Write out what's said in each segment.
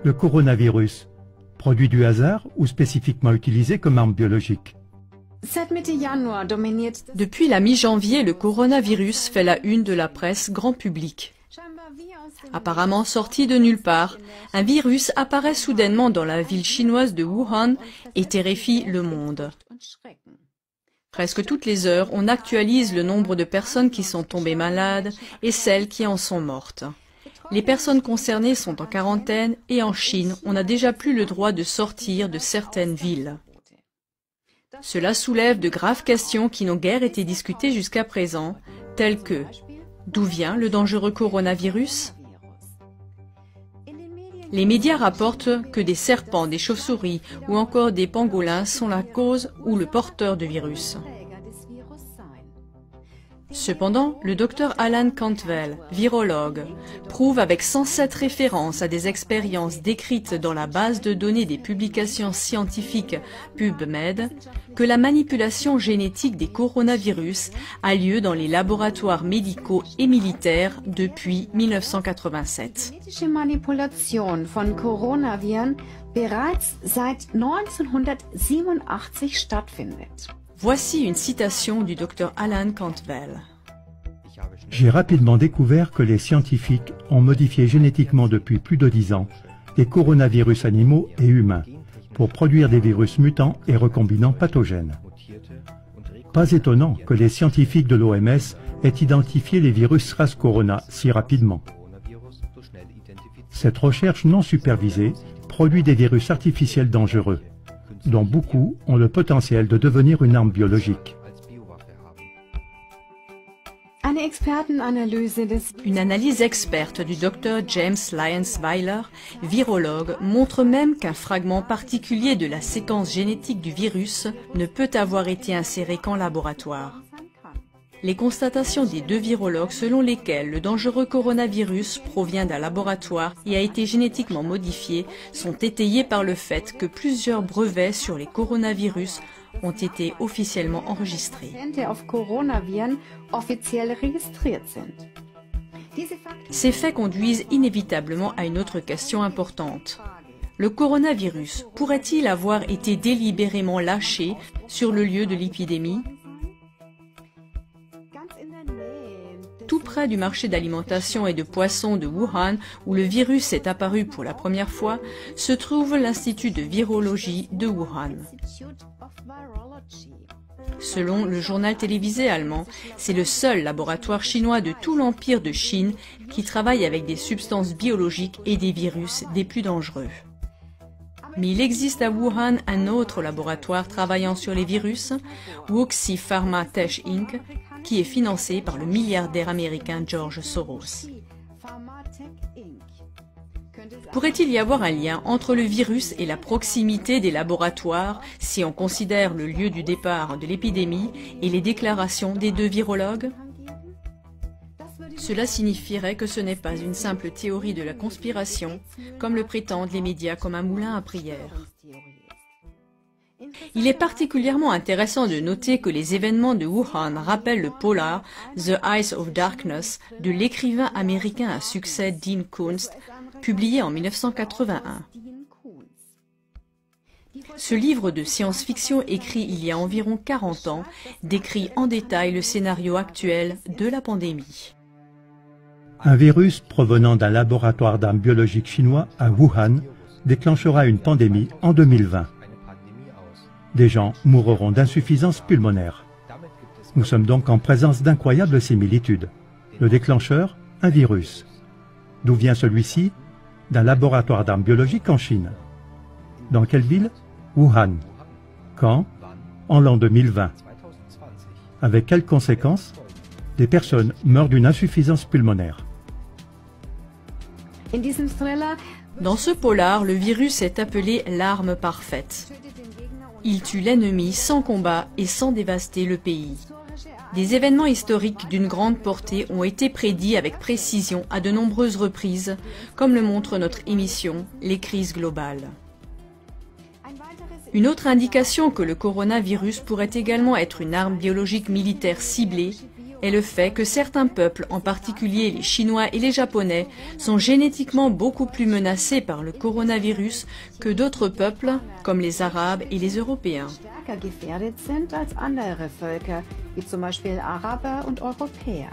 Le coronavirus, produit du hasard ou spécifiquement utilisé comme arme biologique? Depuis la mi-janvier, le coronavirus fait la une de la presse grand public. Apparemment sorti de nulle part, un virus apparaît soudainement dans la ville chinoise de Wuhan et terrifie le monde. Presque toutes les heures, on actualise le nombre de personnes qui sont tombées malades et celles qui en sont mortes. Les personnes concernées sont en quarantaine et en Chine, on n'a déjà plus le droit de sortir de certaines villes. Cela soulève de graves questions qui n'ont guère été discutées jusqu'à présent, telles que d'où vient le dangereux coronavirus? Les médias rapportent que des serpents, des chauves-souris ou encore des pangolins sont la cause ou le porteur du virus. Cependant, le docteur Alan Cantwell, virologue, prouve avec 107 références à des expériences décrites dans la base de données des publications scientifiques PubMed que la manipulation génétique des coronavirus a lieu dans les laboratoires médicaux et militaires depuis 1987. Manipulation von Coronaviren bereits seit 1987 stattfindet. Voici une citation du Dr Alan Cantwell. J'ai rapidement découvert que les scientifiques ont modifié génétiquement depuis plus de 10 ans des coronavirus animaux et humains pour produire des virus mutants et recombinants pathogènes. Pas étonnant que les scientifiques de l'OMS aient identifié les virus SARS-Corona si rapidement. Cette recherche non supervisée produit des virus artificiels dangereux, dont beaucoup ont le potentiel de devenir une arme biologique. Une analyse experte du Dr James Lyons-Weiler, virologue, montre même qu'un fragment particulier de la séquence génétique du virus ne peut avoir été inséré qu'en laboratoire. Les constatations des deux virologues selon lesquelles le dangereux coronavirus provient d'un laboratoire et a été génétiquement modifié sont étayées par le fait que plusieurs brevets sur les coronavirus ont été officiellement enregistrés. Ces faits conduisent inévitablement à une autre question importante. Le coronavirus pourrait-il avoir été délibérément lâché sur le lieu de l'épidémie? Tout près du marché d'alimentation et de poissons de Wuhan, où le virus est apparu pour la première fois, se trouve l'Institut de virologie de Wuhan. Selon le journal télévisé allemand, c'est le seul laboratoire chinois de tout l'empire de Chine qui travaille avec des substances biologiques et des virus des plus dangereux. Mais il existe à Wuhan un autre laboratoire travaillant sur les virus, Wuxi Pharma Tech Inc., qui est financé par le milliardaire américain George Soros. Pourrait-il y avoir un lien entre le virus et la proximité des laboratoires si on considère le lieu du départ de l'épidémie et les déclarations des deux virologues? Cela signifierait que ce n'est pas une simple théorie de la conspiration, comme le prétendent les médias comme un moulin à prière. Il est particulièrement intéressant de noter que les événements de Wuhan rappellent le polar The Eyes of Darkness de l'écrivain américain à succès Dean Koontz, publié en 1981. Ce livre de science-fiction écrit il y a environ 40 ans décrit en détail le scénario actuel de la pandémie. Un virus provenant d'un laboratoire d'armes biologiques chinois à Wuhan déclenchera une pandémie en 2020. Des gens mourront d'insuffisance pulmonaire. Nous sommes donc en présence d'incroyables similitudes. Le déclencheur, un virus. D'où vient celui-ci? D'un laboratoire d'armes biologiques en Chine. Dans quelle ville? Wuhan. Quand? En l'an 2020. Avec quelles conséquences? Des personnes meurent d'une insuffisance pulmonaire. Dans ce polar, le virus est appelé l'arme parfaite. Il tue l'ennemi sans combat et sans dévaster le pays. Des événements historiques d'une grande portée ont été prédits avec précision à de nombreuses reprises, comme le montre notre émission « Les crises globales ». Une autre indication que le coronavirus pourrait également être une arme biologique militaire ciblée est le fait que certains peuples, en particulier les Chinois et les Japonais, sont génétiquement beaucoup plus menacés par le coronavirus que d'autres peuples, comme les Arabes et les Européens. Stärker gefährdet sind als andere Völker, wie zum Beispiel Araber und Europäer.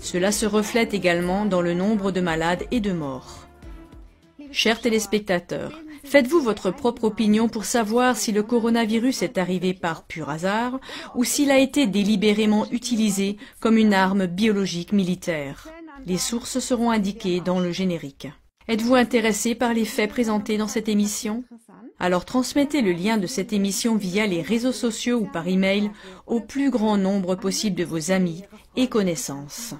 Cela se reflète également dans le nombre de malades et de morts. Chers téléspectateurs, faites-vous votre propre opinion pour savoir si le coronavirus est arrivé par pur hasard ou s'il a été délibérément utilisé comme une arme biologique militaire. Les sources seront indiquées dans le générique. Êtes-vous intéressé par les faits présentés dans cette émission? Alors transmettez le lien de cette émission via les réseaux sociaux ou par email au plus grand nombre possible de vos amis et connaissances.